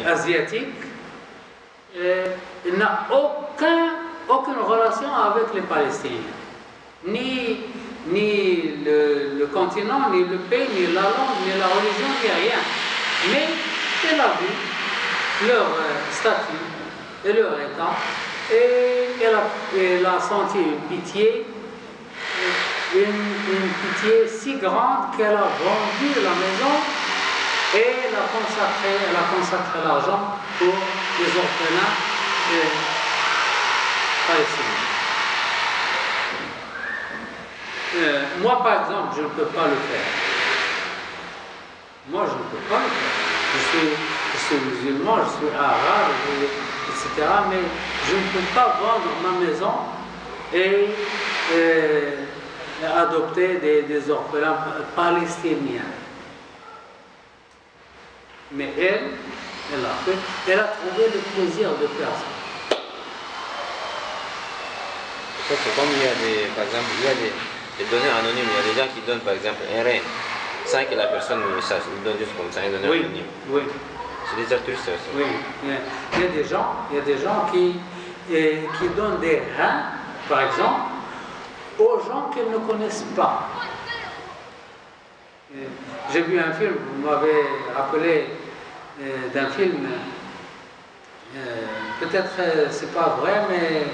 asiatique, il n'a aucune relation avec les Palestiniens. Ni le continent, ni le pays, ni la langue, ni la religion, ni rien. Mais il a vu leur statut et leur état, et elle a senti une pitié si grande qu'elle a vendu la maison et elle a consacré l'argent pour les orphelins palestiniens. Moi, par exemple, je ne peux pas le faire. Moi, je ne peux pas le faire. Je suis musulman, je suis arabe, etc. Mais je ne peux pas vendre ma maison et adopter des orphelins palestiniens. Mais elle a fait, elle a trouvé le plaisir de faire ça. C'est comme il y a par exemple, il y a des données anonymes, il y a des gens qui donnent par exemple un rein sans que la personne ne le sache, ils donnent juste comme ça, un donneur anonyme. Oui. C'est des altruistes aussi. Oui, il y a des gens qui donnent des reins, par exemple, aux gens qu'ils ne connaissent pas. J'ai vu un film, vous m'avez rappelé d'un film, peut-être c'est pas vrai, mais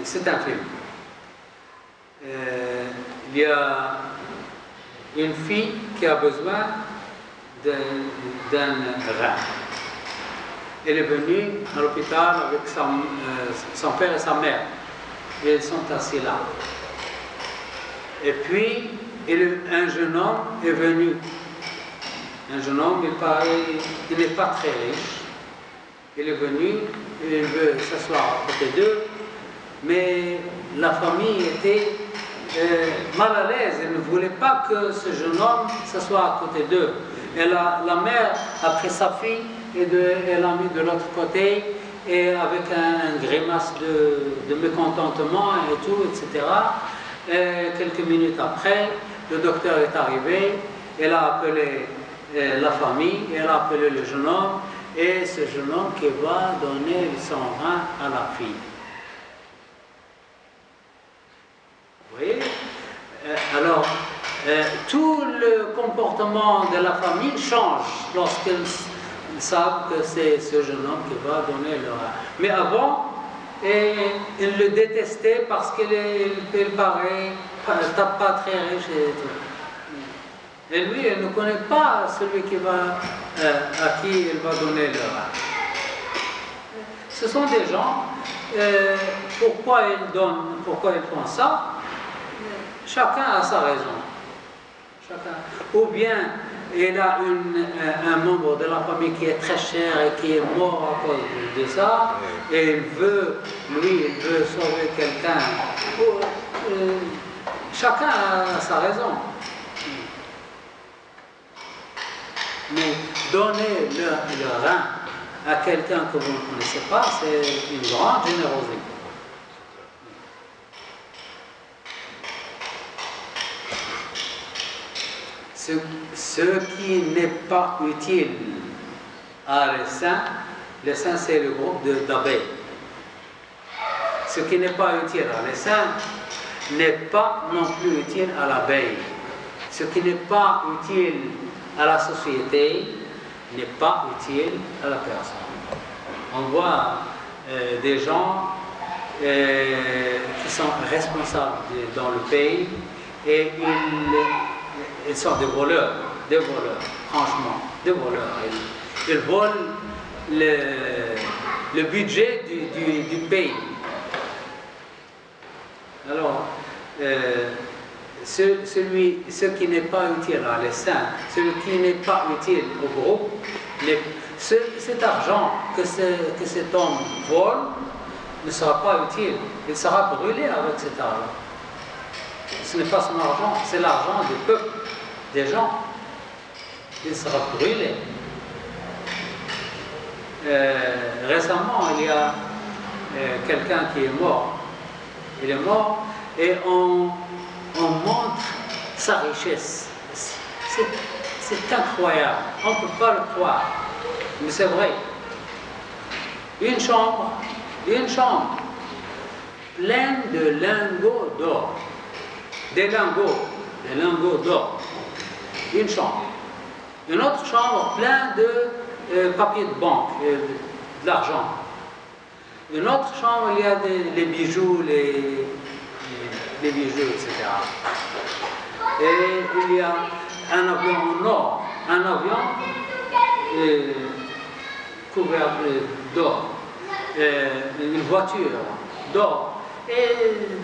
c'est un film. Il y a une fille qui a besoin d'un rein. Elle est venue à l'hôpital avec son père et sa mère. Et ils sont assis là. Et puis, un jeune homme est venu. Un jeune homme, il n'est pas très riche. Il est venu, il veut s'asseoir à côté d'eux, mais la famille était mal à l'aise. Elle ne voulait pas que ce jeune homme s'assoie à côté d'eux. Et la mère a pris sa fille et elle l'a mis de l'autre côté, et avec un grimace de mécontentement et tout, etc. Et quelques minutes après, le docteur est arrivé, elle a appelé la famille, elle a appelé le jeune homme, et ce jeune homme qui va donner son rein à la fille. Vous voyez? Alors, tout le comportement de la famille change lorsqu'ils savent que c'est ce jeune homme qui va donner le rein. Mais avant, ils le détestaient parce qu'il paraît pas très riche et tout. Et lui, il ne connaît pas celui à qui il va donner le rein. Ce sont des gens, pourquoi ils font ça? Chacun a sa raison. Ou bien il a un membre de la famille qui est très cher et qui est mort à cause de ça, et il veut sauver quelqu'un. Chacun a sa raison. Mais donner le rein à quelqu'un que vous ne connaissez pas, c'est une grande générosité. Ce qui n'est pas utile à les saints c'est le groupe d'abeilles. Ce qui n'est pas utile à les saints n'est pas non plus utile à l'abeille. Ce qui n'est pas utile à la société n'est pas utile à la personne. On voit des gens qui sont responsables dans le pays et ils sont des voleurs, franchement, des voleurs. Ils volent le budget du pays. Alors, ce qui n'est pas utile à les saints, ce qui n'est pas utile au groupe, cet argent que cet homme vole ne sera pas utile. Il sera brûlé avec cet argent. Ce n'est pas son argent, c'est l'argent du peuple, des gens. Il sera brûlé. Récemment, il y a quelqu'un qui est mort. Il est mort et on montre sa richesse. c'est incroyable, on ne peut pas le croire, mais c'est vrai. Une chambre pleine de lingots d'or, des lingots d'or, une chambre. Une autre chambre pleine de papier de banque, de l'argent. Une autre chambre, il y a les bijoux, les bijoux, etc. Et il y a un avion en or, un avion couvert d'or, une voiture d'or, et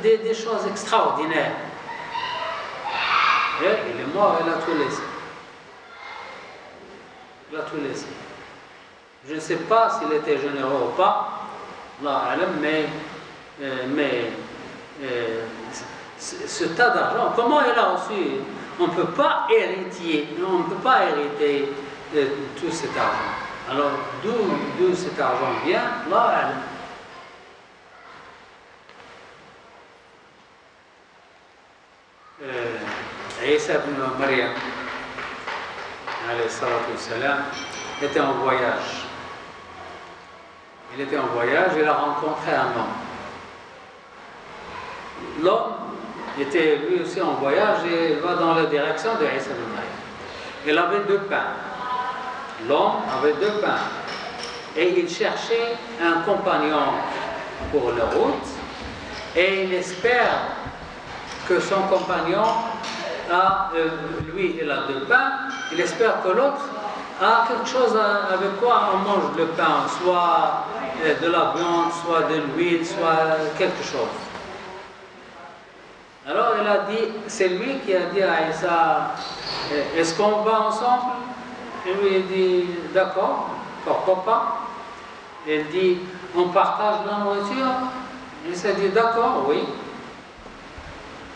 des choses extraordinaires. Et il est mort, il a tout laissé. Il a tout laissé. Je ne sais pas s'il était généreux ou pas, mais ce tas d'argent, comment il a reçu? On ne peut pas hériter tout cet argent. Alors, d'où cet argent vient? Allah Isa ibn Maryam, alayhi salatu wassalam, était en voyage. Il était en voyage, il a rencontré un homme. L'homme était lui aussi en voyage et il va dans la direction de Isa ibn Maryam. Il avait 2 pains. L'homme avait 2 pains. Et il cherchait un compagnon pour la route et il espère que son compagnon lui il a 2 pains, il espère que l'autre a quelque chose avec quoi on mange le pain, soit de la viande, soit de l'huile, soit quelque chose. Alors il a dit, c'est lui qui a dit à Isa, est-ce qu'on va ensemble? Et lui il dit, d'accord, pourquoi pas? Il dit, on partage la nourriture? Il s'est dit, d'accord, oui.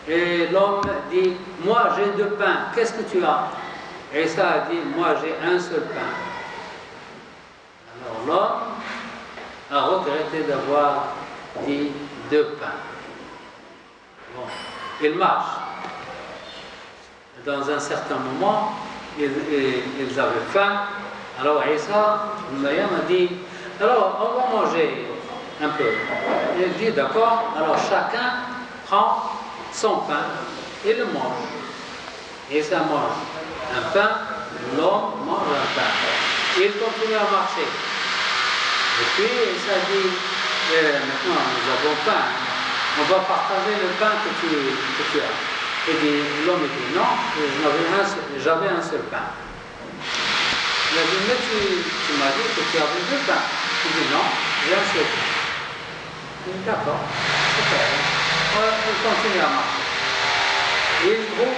Et l'homme dit, moi j'ai 2 pains, qu'est-ce que tu as? Et ça a dit, moi j'ai un seul pain. Alors l'homme a regretté d'avoir dit 2 pains. Bon, il marche. Dans un certain moment, ils avaient faim. Alors Isa, Maryam a dit, alors on va manger un peu. Il dit, d'accord, alors chacun prend son pain et le mange. Et ça mange un pain, l'homme mange un pain. Et il continue à marcher. Et puis ça dit, maintenant nous avons faim, on va partager le pain que tu as. Et l'homme dit, non, j'avais un seul pain. Il a dit, mais tu m'as dit que tu avais 2 pains. Il dit, non, j'ai un seul pain. Il dit, d'accord, c'est pas grave. Il continue à marcher. Et il trouve